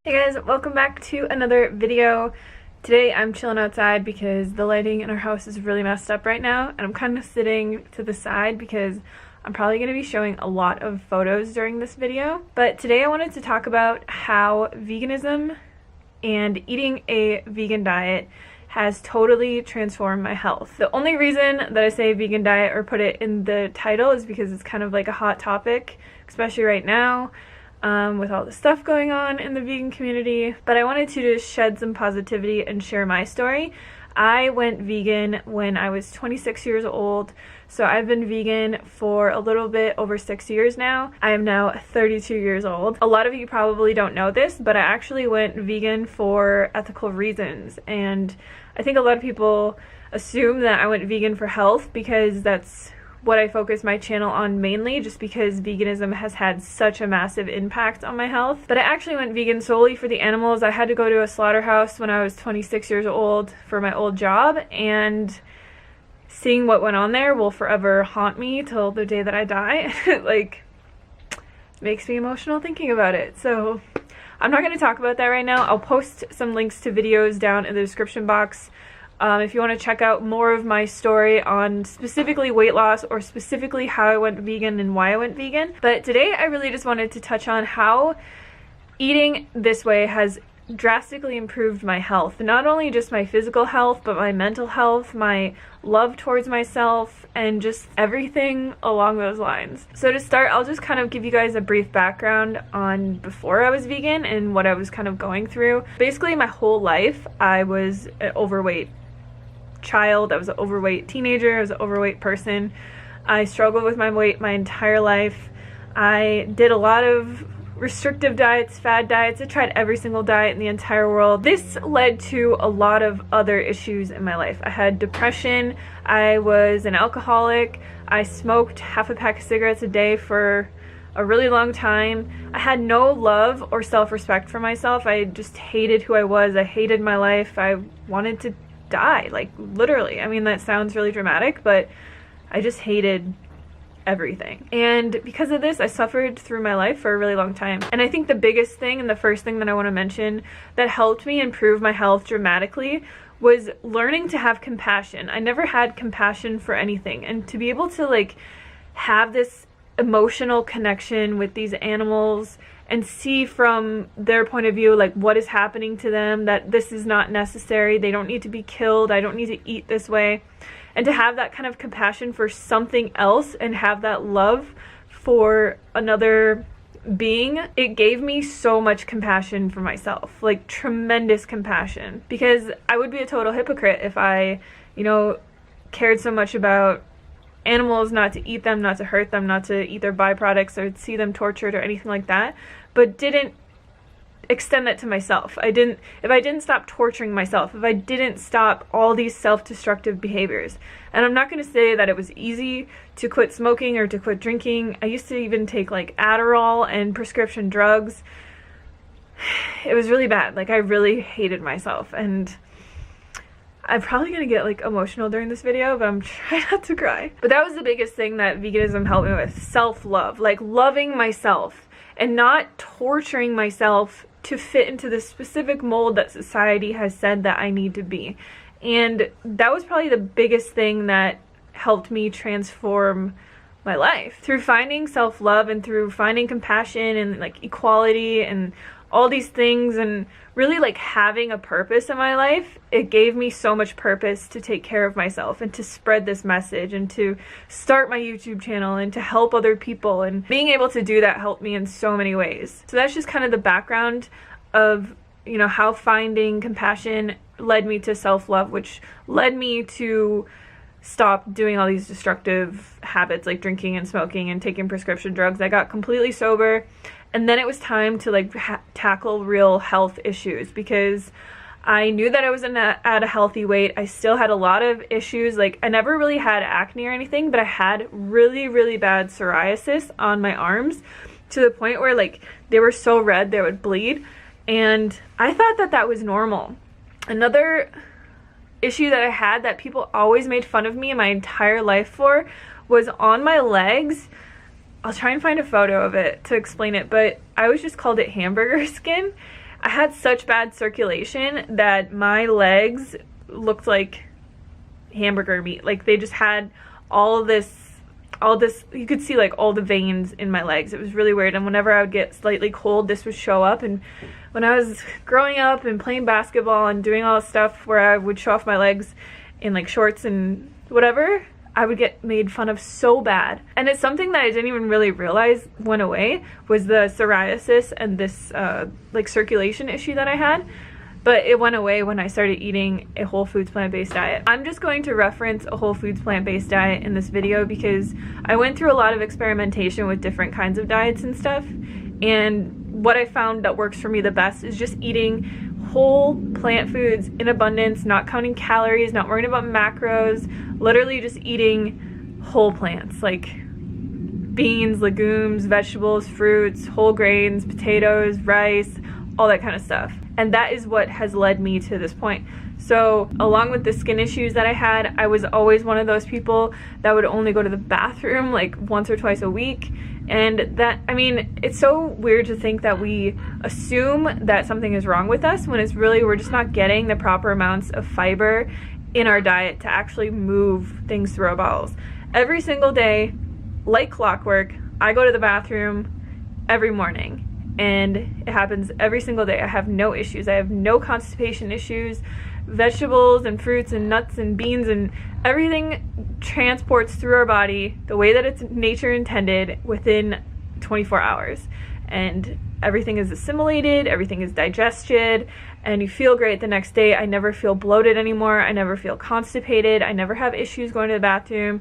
Hey guys, welcome back to another video. Today I'm chilling outside because the lighting in our house is really messed up right now, and I'm kind of sitting to the side because I'm probably going to be showing a lot of photos during this video. But today I wanted to talk about how veganism and eating a vegan diet has totally transformed my health. The only reason that I say vegan diet or put it in the title is because it's kind of like a hot topic, especially right now. With all the stuff going on in the vegan community, but I wanted to just shed some positivity and share my story. I went vegan when I was 26 years old, so I've been vegan for a little bit over 6 years now. I am now 32 years old. A lot of you probably don't know this, but I actually went vegan for ethical reasons, and I think a lot of people assume that I went vegan for health because that's what I focus my channel on mainly, just because veganism has had such a massive impact on my health. But I actually went vegan solely for the animals. I had to go to a slaughterhouse when I was 26 years old for my old job, and seeing what went on there will forever haunt me till the day that I die. Like, makes me emotional thinking about it. So I'm not going to talk about that right now. I'll post some links to videos down in the description box. If you want to check out more of my story on specifically weight loss or specifically how I went vegan and why I went vegan. But today I really just wanted to touch on how eating this way has drastically improved my health. Not only just my physical health, but my mental health, my love towards myself, and just everything along those lines. So to start, I'll just kind of give you guys a brief background on before I was vegan and what I was kind of going through. Basically, my whole life, I was an overweight child. I was an overweight teenager. I was an overweight person. I struggled with my weight my entire life. I did a lot of restrictive diets, fad diets. I tried every single diet in the entire world. This led to a lot of other issues in my life. I had depression. I was an alcoholic. I smoked half a pack of cigarettes a day for a really long time. I had no love or self-respect for myself. I just hated who I was. I hated my life. I wanted to die, like literally. I mean, that sounds really dramatic, but I just hated everything. And because of this, I suffered through my life for a really long time. And I think the biggest thing and the first thing that I want to mention that helped me improve my health dramatically was learning to have compassion. I never had compassion for anything, and to be able to like have this emotional connection with these animals and see from their point of view like what is happening to them, that this is not necessary, they don't need to be killed, I don't need to eat this way. And to have that kind of compassion for something else and have that love for another being, it gave me so much compassion for myself, like tremendous compassion. Because I would be a total hypocrite if I, cared so much about animals, not to eat them, not to hurt them, not to eat their byproducts or see them tortured or anything like that, but didn't extend that to myself. If I didn't stop torturing myself, if I didn't stop all these self-destructive behaviors. And I'm not going to say that it was easy to quit smoking or to quit drinking. I used to even take like Adderall and prescription drugs. It was really bad. Like, I really hated myself, and I'm probably going to get like emotional during this video, but I'm trying not to cry. But that was the biggest thing that veganism helped me with. Self-love, like loving myself and not torturing myself to fit into the specific mold that society has said that I need to be. And that was probably the biggest thing that helped me transform my life. Through finding self-love and through finding compassion and like equality and all these things, and really like having a purpose in my life, it gave me so much purpose to take care of myself and to spread this message and to start my YouTube channel and to help other people. And being able to do that helped me in so many ways. So that's just kind of the background of, how finding compassion led me to self-love, which led me to stop doing all these destructive habits like drinking and smoking and taking prescription drugs. I got completely sober. And then it was time to like tackle real health issues, because I knew that I was at a healthy weight. I still had a lot of issues. Like, I never really had acne or anything, but I had really, really bad psoriasis on my arms to the point where like they were so red they would bleed. And I thought that that was normal. Another issue that I had that people always made fun of me in my entire life for was on my legs. I'll try and find a photo of it to explain it, but I always just called it hamburger skin. I had such bad circulation that my legs looked like hamburger meat. Like they just had all this, you could see like all the veins in my legs. It was really weird. And whenever I would get slightly cold, this would show up. And when I was growing up and playing basketball and doing all this stuff where I would show off my legs in like shorts and whatever, I would get made fun of so bad. And it's something that I didn't even really realize went away, was the psoriasis and this like circulation issue that I had. But it went away when I started eating a whole foods plant-based diet. I'm just going to reference a whole foods plant-based diet in this video because I went through a lot of experimentation with different kinds of diets and stuff. And what I found that works for me the best is just eating whole plant foods in abundance, not counting calories, not worrying about macros, literally just eating whole plants like beans, legumes, vegetables, fruits, whole grains, potatoes, rice, all that kind of stuff. And that is what has led me to this point. So along with the skin issues that I had, I was always one of those people that would only go to the bathroom like once or twice a week. And that, I mean, it's so weird to think that we assume that something is wrong with us when it's really, we're just not getting the proper amounts of fiber in our diet to actually move things through our bowels. Every single day, like clockwork, I go to the bathroom every morning. And it happens every single day. I have no issues. I have no constipation issues. Vegetables and fruits and nuts and beans and everything transports through our body the way that it's nature intended within 24 hours. And everything is assimilated, everything is digested, and you feel great the next day. I never feel bloated anymore. I never feel constipated. I never have issues going to the bathroom.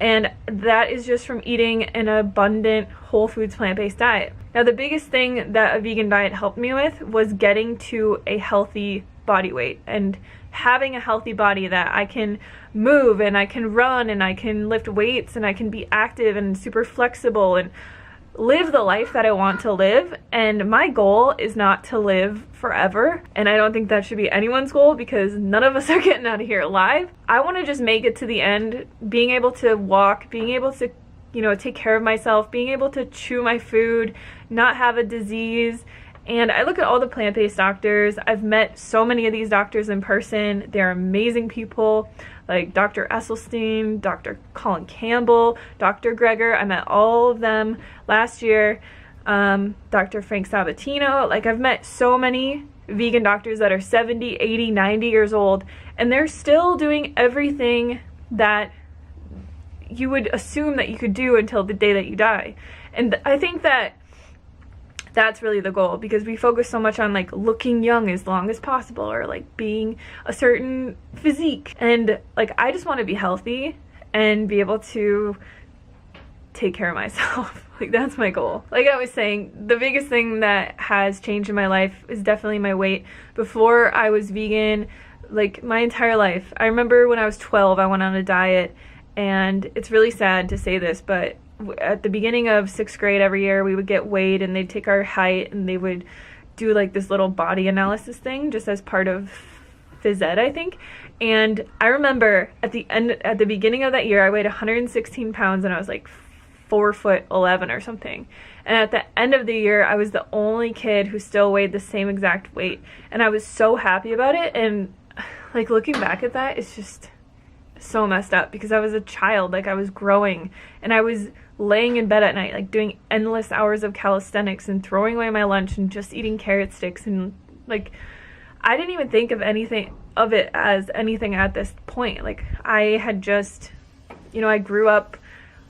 And that is just from eating an abundant whole foods plant-based diet. Now, the biggest thing that a vegan diet helped me with was getting to a healthy body weight and having a healthy body that I can move and I can run and I can lift weights and I can be active and super flexible and live the life that I want to live. And my goal is not to live forever, and I don't think that should be anyone's goal because none of us are getting out of here alive. I want to just make it to the end, being able to walk, being able to, you know, take care of myself, being able to chew my food, not have a disease. And I look at all the plant-based doctors. I've met so many of these doctors in person. They're amazing people, like Dr. Esselstyn, Dr. Colin Campbell, Dr. Greger. I met all of them last year. Dr. Frank Sabatino. Like, I've met so many vegan doctors that are 70, 80, 90 years old, and they're still doing everything that you would assume that you could do until the day that you die. And I think that that's really the goal, because we focus so much on like looking young as long as possible or like being a certain physique. And like, I just want to be healthy and be able to take care of myself. Like, that's my goal. Like I was saying, the biggest thing that has changed in my life is definitely my weight. Before I was vegan, like my entire life, I remember when I was 12, I went on a diet, and it's really sad to say this, but at the beginning of 6th grade every year, we would get weighed and they'd take our height and they would do like this little body analysis thing just as part of phys ed, I think. And I remember at the beginning of that year, I weighed 116 pounds and I was like 4'11" or something. And at the end of the year, I was the only kid who still weighed the same exact weight. And I was so happy about it. And like, looking back at that, it's just so messed up, because I was a child, like I was growing, and I was laying in bed at night, like doing endless hours of calisthenics and throwing away my lunch and just eating carrot sticks. And like, I didn't even think of anything of it as anything at this point. Like, I had just, you know, I grew up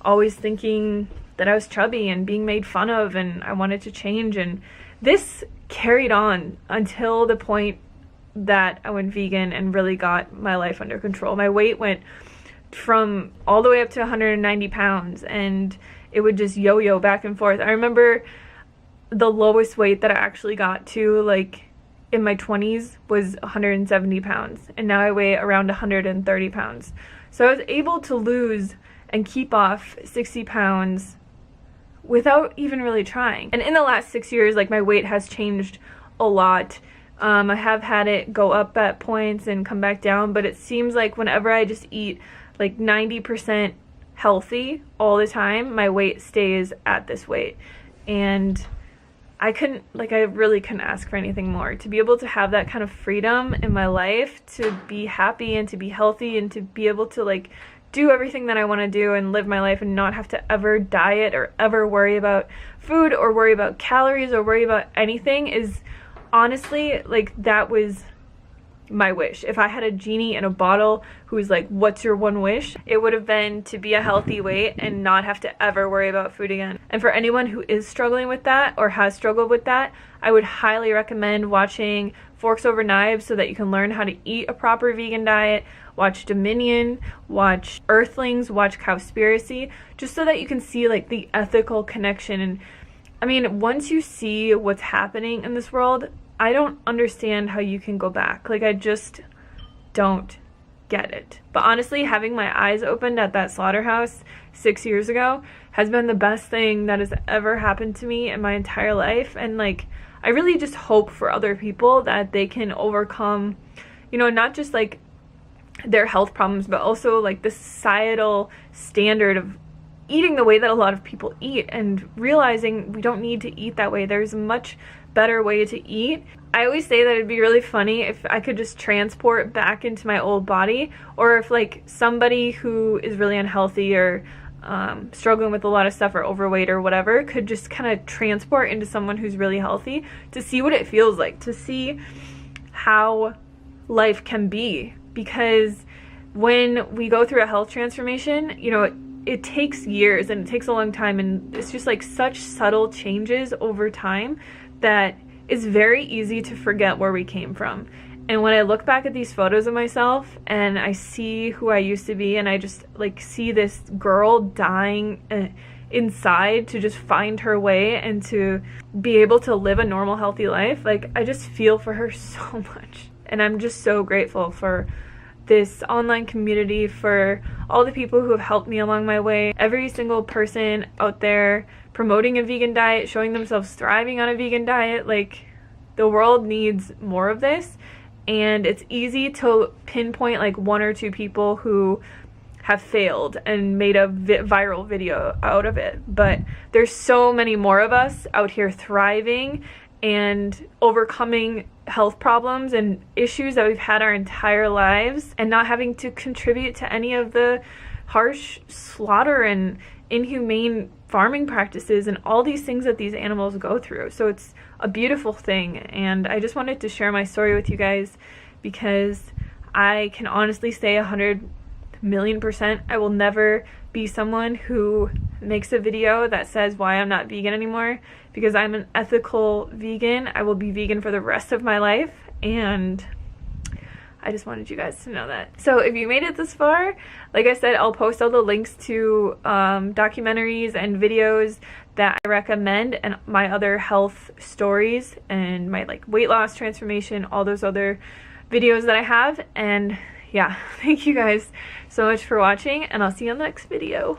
always thinking that I was chubby and being made fun of, and I wanted to change. And this carried on until the point that I went vegan and really got my life under control. My weight went from all the way up to 190 pounds, and it would just yo-yo back and forth. I remember the lowest weight that I actually got to, like in my 20s, was 170 pounds, and now I weigh around 130 pounds. So I was able to lose and keep off 60 pounds without even really trying. And in the last 6 years, like, my weight has changed a lot. I have had it go up at points and come back down, but it seems like whenever I just eat like 90% healthy all the time, my weight stays at this weight. And I really couldn't ask for anything more. To be able to have that kind of freedom in my life, to be happy and to be healthy and to be able to like do everything that I want to do and live my life and not have to ever diet or ever worry about food or worry about calories or worry about anything is honestly, like, that was my wish. If I had a genie in a bottle who was like, what's your one wish? It would have been to be a healthy weight and not have to ever worry about food again. And for anyone who is struggling with that or has struggled with that, I would highly recommend watching Forks Over Knives so that you can learn how to eat a proper vegan diet. Watch Dominion, watch Earthlings, watch Cowspiracy, just so that you can see like the ethical connection. And I mean, once you see what's happening in this world, I don't understand how you can go back. Like, I just don't get it. But honestly, having my eyes opened at that slaughterhouse 6 years ago has been the best thing that has ever happened to me in my entire life. And like, I really just hope for other people that they can overcome, you know, not just like their health problems, but also like the societal standard of eating the way that a lot of people eat and realizing we don't need to eat that way. There's a much better way to eat. I always say that it'd be really funny if I could just transport back into my old body, or if like somebody who is really unhealthy or struggling with a lot of stuff or overweight or whatever could just kind of transport into someone who's really healthy to see what it feels like, to see how life can be. Because when we go through a health transformation, you know, it takes years and it takes a long time, and it's just like such subtle changes over time that it's very easy to forget where we came from. And when I look back at these photos of myself and I see who I used to be, and I just like see this girl dying inside to just find her way and to be able to live a normal, healthy life, like, I just feel for her so much. And I'm just so grateful for this online community, for all the people who have helped me along my way. Every single person out there promoting a vegan diet, showing themselves thriving on a vegan diet. Like, the world needs more of this. And it's easy to pinpoint like one or two people who have failed and made a viral video out of it. But there's so many more of us out here thriving and overcoming health problems and issues that we've had our entire lives, and not having to contribute to any of the harsh slaughter and inhumane farming practices and all these things that these animals go through. So it's a beautiful thing, and I just wanted to share my story with you guys because I can honestly say 100,000,000% I will never be someone who makes a video that says why I'm not vegan anymore, because I'm an ethical vegan. I will be vegan for the rest of my life, and I just wanted you guys to know that. So if you made it this far, like I said, I'll post all the links to documentaries and videos that I recommend, and my other health stories and my like weight loss transformation, all those other videos that I have. And yeah, thank you guys so much for watching, and I'll see you on the next video.